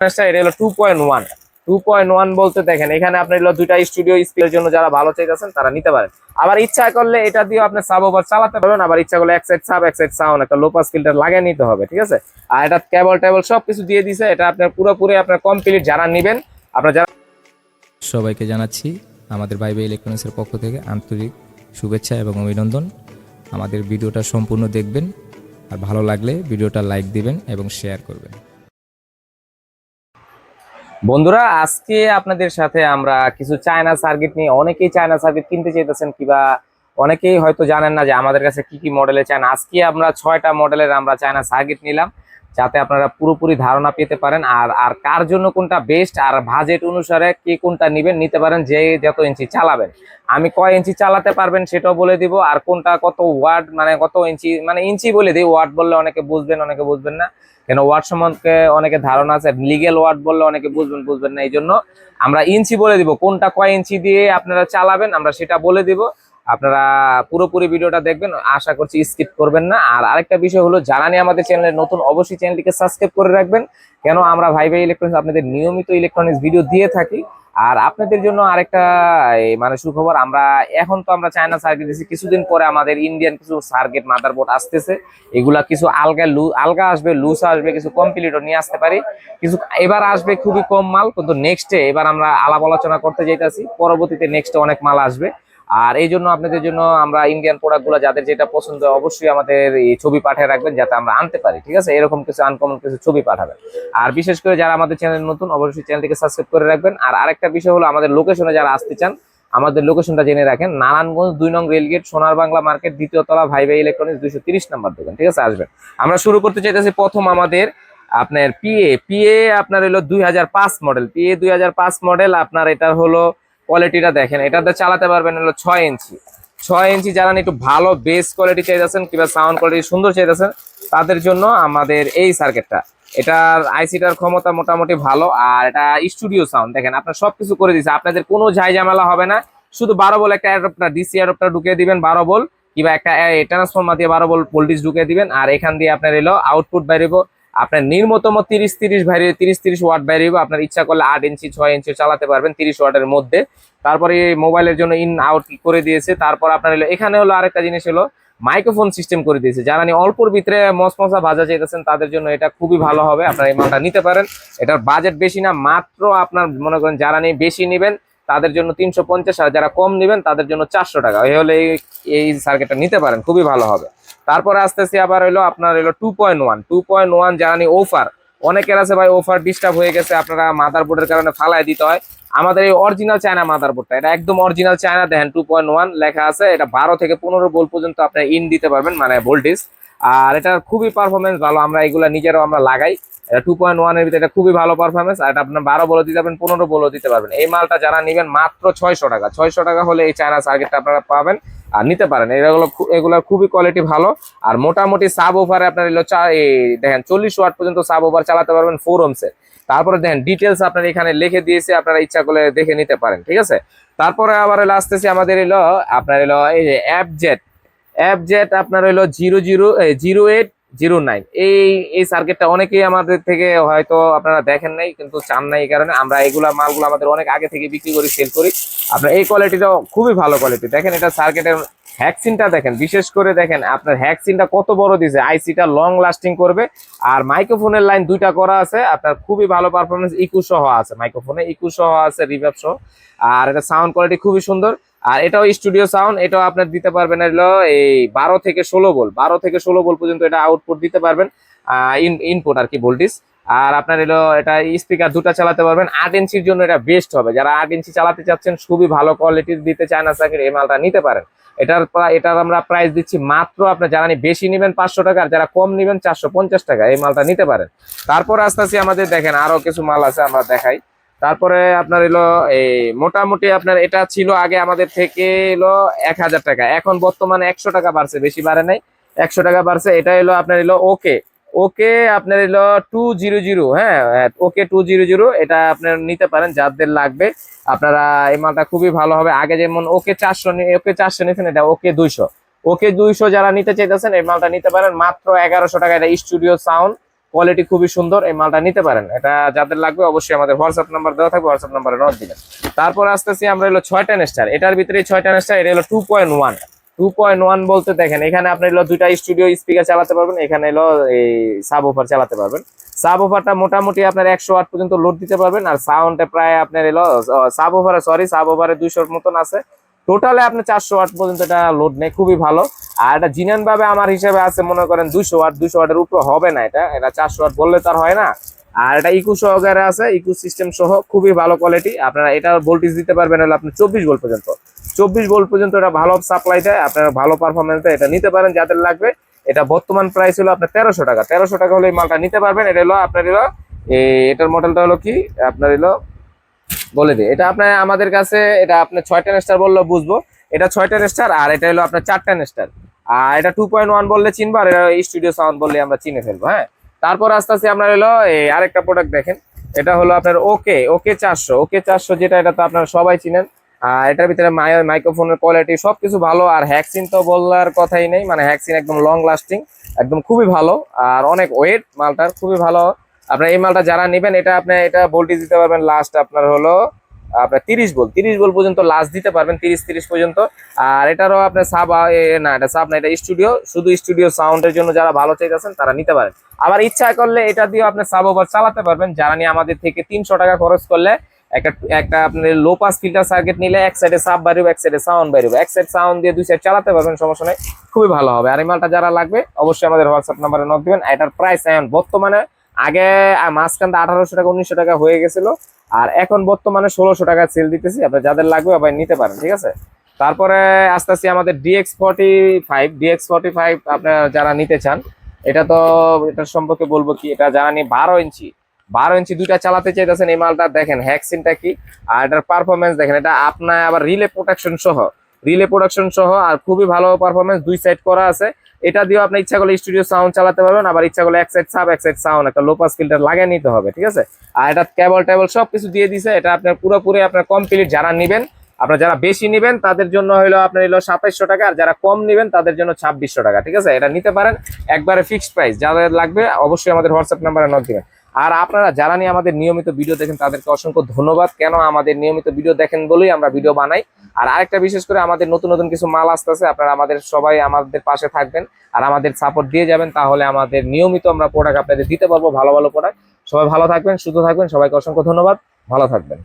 এটা হলো 2.1। 2.1 বলতে দেখেন এখানে আপনার হলো দুইটা স্টুডিও স্পিকারের জন্য যারা ভালো চাইতেছেন তারা নিতে পারেন। আবার ইচ্ছা করলে এটা দিয়ে আপনি সাব ওভার চালাতে পারবেন, আবার ইচ্ছা করলে এক সাইড সাব এক সাইড সাউন্ড একটা লো পাস ফিল্টার লাগিয়ে নিতে হবে, ঠিক আছে। আর এটা কেবল টেবল সবকিছু দিয়ে দিছে, এটা আপনার পুরোপুরি আপনার কমপ্লিট। যারা নেবেন আপনারা যারা সবাইকে জানাচ্ছি আমাদের ভাইবে ইলেকট্রনিক্সের পক্ষ থেকে আন্তরিক শুভেচ্ছা এবং অভিনন্দন। আমাদের ভিডিওটা সম্পূর্ণ দেখবেন, আর ভালো লাগলে ভিডিওটা লাইক দিবেন এবং শেয়ার করবেন। বন্ধুরা, আজকে আপনাদের সাথে আমরা কিছু চায়না সার্কিট নিয়ে, অনেকেই চায়না সার্কিট কিনতে চাইতেছেন কিংবা অনেকেই হয়তো জানেন না যে আমাদের কাছে কি কি মডেলের চায়না। আজকে আমরা 6টা মডেলের আমরা চায়না সার্কিট নিলাম, যাতে আপনারা পুরোপুরি ধারণা পেতে পারেন আর আর কার জন্য কোনটা বেস্ট, আর বাজেট অনুসারে কে কোনটা নেবেন নিতে পারেন, যে যত ইঞ্চি চালাবেন। আমি কয় ইঞ্চি চালাতে পারবেন সেটাও বলে দিব, আর কোনটা কত ওয়াট মানে কত ইঞ্চি মানে ইঞ্চি বলে দিই। ওয়াট বললে অনেকে বুঝবেন অনেকে বুঝবেন না, কেন ওয়াট সম্বন্ধে অনেকে ধারণা আছে, লিগেল ওয়াট বললে অনেকে বুঝবেন না। এই জন্য আমরা ইঞ্চি বলে দিব, কোনটা কয় ইঞ্চি দিয়ে আপনারা চালাবেন আমরা সেটা বলে দিব। আপনারা পুরোপুরি ভিডিওটা দেখবেন, আশা করছি স্কিপ করবেন না। আর আরেকটা বিষয় হলো, যারা নিয়ে আমাদের চ্যানেলে নতুন অবশ্যই চ্যানেলটিকে সাবস্ক্রাইব করে রাখবেন, কেন আমরা ভাইবে ইলেকট্রনিক্স আপনাদের নিয়মিত ইলেকট্রনিক্স ভিডিও দিয়ে থাকি। আর আপনাদের জন্য আরেকটা মানে সুখবর, আমরা এখন তো আমরা চায়না সার্কিট দিচ্ছি, কিছুদিন পরে আমাদের ইন্ডিয়ান কিছু সার্কিট মাদারবোর্ড আসতেছে। এগুলা কিছু আলগা আসবে, লুজ আসবে, কিছু কমপ্লিটও নিয়ে আসতে পারি। কিছু এবার আসবে খুবই কম মাল, কিন্তু নেক্সটে এবার আমরা আলাপ আলোচনা করতে যাইতেছি, পরবর্তীতে নেক্সটে অনেক মাল আসবে। আর এই জন্য আপনাদের জন্য আমরা ইন্ডিয়ান প্রোডাক্টগুলো যাদের যেটা পছন্দ অবশ্যই আমাদের এই ছবি পাঠিয়ে রাখবেন, যাতে আমরা আনতে পারি, ঠিক আছে। এরকম কিছু আনকমন কিছু ছবি পাঠাবেন। আর বিশেষ করে যারা আমাদের চ্যানেল নতুন অবশ্যই চ্যানেলটিকে সাবস্ক্রাইব করে রাখবেন। আর আরেকটা বিষয় হলো, আমাদের লোকেশনে যারা আসতে চান আমাদের লোকেশনটা জেনে রাখেন, নারায়ণগঞ্জ 2 নং রেলগেট, সোনার বাংলা মার্কেট, দ্বিতীয় তলা, ভাইবে ইলেকট্রনিক্স, 230 নম্বর দোকান, ঠিক আছে। আসবেন। আমরা শুরু করতে চাইতেছি প্রথম আমাদের আপনার পিএ আপনার হলো 2005 মডেল, পিএ 2005 মডেল। আপনার এটা হলো কোয়ালিটিটা দেখেন, এটাতে চালাতে পারবেন হলো 6 ইঞ্চি। 6 ইঞ্চি যারা একটু ভালো বেস কোয়ালিটি চাইতেছেন কিংবা সাউন্ড কোয়ালিটি সুন্দর চাইতেছেন তাদের জন্য আমাদের এই সার্কিটটা। এটার আইসিটার ক্ষমতা মোটামুটি ভালো, আর এটা স্টুডিও সাউন্ড দেখেন আপনার সবকিছু করে দিচ্ছে, আপনাদের কোনো ঝামেলা হবে না। শুধু 12 বল একটা অ্যাডাপ্টার, ডিসি অ্যাডাপ্টার ঢুকিয়ে দিবেন 12 বল, কিংবা একটা ট্রান্সফরমার দিয়ে 12 বল ভোল্টেজ ঢুকিয়ে দিবেন, আর এখান দিয়ে আপনার এলো আউটপুট বাইরেব। আপনার নিম্নতম 30 ওয়াট বাইরেব। আপনার ইচ্ছা করলে 8 ইঞ্চি 6 ইঞ্চি চালাতে পারবেন 30 ওয়াটের মধ্যে। তারপরে মোবাইলের জন্য ইন আউট করে দিয়েছে। তারপর আপনার হলো এখানে হলো আরেকটা জিনিস হলো, মাইক্রোফোন সিস্টেম করে দিয়েছে। যারা অল্পর ভিতরে মশমশা ভাজা চাইতেছেন তাদের জন্য এটা খুবই ভালো হবে, আপনারা এই মালটা নিতে পারেন। এটার বাজেট বেশি না, মাত্র আপনার মনে করেন যারা বেশি নেবেন তাদের জন্য 350, আর যারা কম নেবেন তাদের জন্য 400 টাকা। এই হলে এই সার্কিটটা নিতে পারেন, খুবই ভালো হবে। তারপরে আসতেছি আবার হলো আপনার হলো 2.1 যারা অফার, অনেকের আছে ভাই অফার ডিস্টার্ব হয়ে গেছে, আপনারা মাদারবোর্ডের কারণে ফালায় দিতে হয়। আমাদের এই অরিজিনাল চায়না মাদারবোর্ডটা, এটা একদম অরিজিনাল চায়না, দেখেন 2.1 লেখা আছে। এটা 12 থেকে 15 ভোল্ট পর্যন্ত আপনি ইন দিতে পারবেন, মানে ভোল্টেজ। আর এটার খুবই পারফরমেন্স ভালো, আমরা এগুলা নিজেরাও আমরা লাগাই। এটা 2.1 এর ভিতরে এটা খুবই ভালো পারফরমেন্স, আর এটা আপনার 12 বলে দিতে পারবেন, 15 বলে দিতে পারবেন। এই মালটা যারা নেবেন মাত্র 600 টাকা। 600 টাকা হলে এই চায়না সার্কিটটা আপনারা পাবেন আর নিতে পারেন। এগুলোর খুবই কোয়ালিটি ভালো। আর মোটামুটি সাব ওভারে আপনার এলো দেখেন 40 ওয়াট পর্যন্ত সাব ওভার চালাতে পারবেন 4 ওহমসের। তারপরে দেখেন ডিটেলস আপনার এখানে লিখে দিয়েছে, আপনারা ইচ্ছা করলে দেখে নিতে পারেন, ঠিক আছে। তারপরে আবার এলো আসতেছি আমাদের এলো আপনার এলো এই যে অ্যাপজেট আপনার হলো 0809। এই সার্কিটটা অনেকেই আমাদের থেকে হয়তো আপনারা দেখেন নাই কিন্তু চান নাই, এই কারণে আমরা এগুলা মালগুলো আমাদের অনেক আগে থেকে বিক্রি করি, সেল করি। আপনার এই কোয়ালিটিটা খুবই ভালো কোয়ালিটি। দেখেন এটা সার্কিটের হ্যাকসিনটা দেখেন, বিশেষ করে দেখেন আপনার হ্যাকসিনটা কত বড় দিয়েছে, আইসিটা লং লাস্টিং করবে। আর মাইক্রোফোনের লাইন 2টা করা আছে, আপনার খুবই ভালো পারফরমেন্স, ইকু সহ আছে, মাইক্রোফোনে ইকু সহ আছে, রিভার্ব সহ। আর এটা সাউন্ড কোয়ালিটি খুবই সুন্দর। আর এটাও স্টুডিও সাউন্ড, এটাও আপনার দিতে পারবেন হলো এই 12 থেকে 16 ভোল্ট, 12 থেকে 16 ভোল্ট পর্যন্ত এটা আউটপুট দিতে পারবেন, ইনপুট আর কি ভোল্টেজ। আর আপনার এলো এটা স্পিকার 2টা চালাতে পারবেন। 8 ইঞ্চির জন্য এটা বেস্ট হবে, যারা 8 ইঞ্চি চালাতে চাচ্ছেন, খুবই ভালো কোয়ালিটির দিতে চায় না সার্কিট, এই মালটা নিতে পারেন। এটার আমরা প্রাইস দিচ্ছি মাত্র, আপনার যারা বেশি নেবেন 500 টাকা, আর যারা কম নেবেন 450 টাকা, এই মালটা নিতে পারেন। তারপরে আস্তে আস্তে আমাদের দেখেন আরো কিছু মাল আছে, আমরা দেখাই। তারপরে আপনার এলো এই মোটামুটি আপনার এটা ছিল আগে আমাদের থেকে এলো 1000 টাকা, এখন বর্তমানে 100 টাকা বাড়ছে, বেশি বাড়ে নাই, 100 টাকা বাড়ছে। এটা এলো আপনার এলো ওকে ওকে আপনার এলো 200, হ্যাঁ ওকে 200, এটা আপনার নিতে পারেন যাদের লাগবে। আপনারা এই মালটা খুবই ভালো হবে। আগে যেমন ওকে 400 নিয়েছেন, এটা ওকে 200 যারা নিতে চাইতেছেন এই মালটা নিতে পারেন মাত্র 1100 টাকা। এটা স্টুডিও সাউন্ড, কোয়ালিটি খুবই সুন্দর, এই মালটা নিতে পারেন। এটা যাদের লাগবে অবশ্যই আমাদের হোয়াটসঅ্যাপ নাম্বার দেওয়া থাকবে, হোয়াটসঅ্যাপ নাম্বারে নক দিবেন। তারপর আসতেছি আমরা হলো 6টা স্টার, এটার ভিতরে 6টা স্টার, এটা হলো 2.1। 2.1 বলতে দেখেন এখানে আপনি হলো 2টা স্টুডিও স্পিকার চালাতে পারবেন, এখানে হলো এই সাব ওফার চালাতে পারবেন। সাব ওফারটা মোটামুটি আপনার 100 ওয়াট পর্যন্ত লোড দিতে পারবেন, আর সাউন্ডে প্রায় আপনার হলো সাব ওফারে 200 মতন আছে। টোটালে আপনি 400 ওয়াট পর্যন্ত এটা লোড নেই, খুবই ভালো। আর এটা জিনান ভাবে আমার হিসেবে আছে মনে করেন 200 ওয়াটের উপর হবে না, এটা 400 ওয়াট বললে তার হয় না। আর এটা ইকো সহকারে আছে, ইকো সিস্টেম সহ, খুবই ভালো কোয়ালিটি। আপনারা এটা ভোল্টেজ দিতে পারবেন হলো আপনি 24 ভোল্ট পর্যন্ত। 24 ভোল্ট পর্যন্ত এটা ভালো সাপ্লাই দেয়, আপনারা ভালো পারফরমেন্স দেয়, এটা নিতে পারেন যাদের লাগবে। এটা বর্তমান প্রাইস হলো আপনার 1300 টাকা। 1300 টাকা হলে এই মালটা নিতে পারবেন। এটা হলো আপনার হলো এটার মডেলটা হলো কি আপনার হলো বলে দিই, এটা আপনার আমাদের কাছে এটা আপনার 6টা স্টার বললে বুঝবো, এটা 6টা স্টার, আর এটা হলো আপনার 4টা স্টার। আর এটা 2.1 বললে চিনবো, আর এটা স্টুডিও সাউন্ড বললে আমরা চিনে ফেলবো। হ্যাঁ, তারপর আস্তে আস্তে আপনার হলো এই আরেকটা প্রোডাক্ট দেখেন, এটা হলো আপনার ওকে 400, যেটা এটা তো আপনারা সবাই চিনেন। এটার ভিতরে মাইক্রোফোনের কোয়ালিটি সবকিছু ভালো, আর হ্যাকসিন তো বলার কথাই নেই, মানে হ্যাকসিন একদম লং লাস্টিং, একদম খুবই ভালো, আর অনেক ওয়েট মালটার, খুবই ভালো। আপনার এই মালটা যারা নেবেন এটা আপনি এটা ভোল্টেজ দিতে পারবেন লাস্ট আপনার হলো আপনার 30 ভোল্ট পর্যন্ত লাস্ট দিতে পারবেন, 30 পর্যন্ত। আর এটারও আপনার সাব না, এটা সাব না, এটা স্টুডিও, শুধু স্টুডিও সাউন্ডের জন্য যারা ভালো চাইতেছেন তারা নিতে পারেন। আবার ইচ্ছা করলে এটা দিয়ে আপনি সাব ওভার চালাতে পারবেন, যারা নিয়ে আমাদের থেকে 300 টাকা খরচ করলে একটা একটা আপনার লো পাস ফিল্টার সার্কিট নিলে এক সাইডে সাব বাড়বে, এক সাইডে সাউন্ড বাড়বে, এক সাইড সাউন্ড দিয়ে 2 সাইড চালাতে পারবেন, সমস্যা নেই, খুবই ভালো হবে। আর এই মালটা যারা লাগবে অবশ্যই আমাদের হোয়াটসঅ্যাপ নাম্বারে নক দিবেন। এটার প্রাইস এখন বর্তমানে, আগে মাঝখানটা 1800 টাকা 1900 টাকা হয়ে গেছিল, আর এখন বর্তমানে 1600 টাকা সেল দিতেছি। আপনার যাদের লাগবে আবার নিতে পারেন, ঠিক আছে। তারপরে আস্তে আস্তে আমাদের DX45 আপনারা যারা নিতে চান, এটা তো এটার সম্পর্কে বলবো কি, এটা যারা নিয়ে 12 ইঞ্চি দুইটা চালাতে চাইতেছেন, এই মালটা দেখেন হ্যাকসিনটা কি, আর এটার পারফরমেন্স দেখেন, এটা আপনার আবার রিলে প্রোডাকশন সহ, আর খুবই ভালো পারফরমেন্স, 2 সাইড করা আছে। এটা দিয়েও আপনি ইচ্ছা করলে স্টুডিও সাউন্ড চালাতে পারবেন, আবার ইচ্ছা করলে এক সাইড সাব এক সাইড সাউন্ড, একটা লো পাস ফিল্টার লাগিয়ে নিতে হবে, ঠিক আছে। আর এটা কেবল সবকিছু দিয়ে দিছে, এটা আপনার পুরোপুরি আপনার কমপ্লিট। যারা নেবেন, আপনারা যারা বেশি নেবেন তাদের জন্য হলো আপনার হলো 2700 টাকা, আর যারা কম নেবেন তাদের জন্য 2600 টাকা, ঠিক আছে। এটা নিতে পারেন, একবারে ফিক্সড প্রাইস। যাদের লাগবে অবশ্যই আমাদের হোয়াটসঅ্যাপ নাম্বারে নক দিবেন। আর আপনারা যারা নিয়ে আমাদের নিয়মিত ভিডিও দেখেন তাদেরকে অসংখ্য ধন্যবাদ, কেন আমাদের নিয়মিত ভিডিও দেখেন বলেই আমরা ভিডিও বানাই। আর আরেকটা বিশেষ করে আমাদের নতুন কিছু মাল আসতেছে, আপনারা সবাই আমাদের পাশে থাকবেন আর আমাদের সাপোর্ট দিয়ে যাবেন, তাহলে আমাদের নিয়মিত আমরা প্রোডাক্ট আপনাদের দিতে পারবো, ভালো প্রোডাক্ট। সবাই ভালো থাকবেন, সুস্থ থাকবেন, সবাইকে অসংখ্য ধন্যবাদ, ভালো থাকবেন।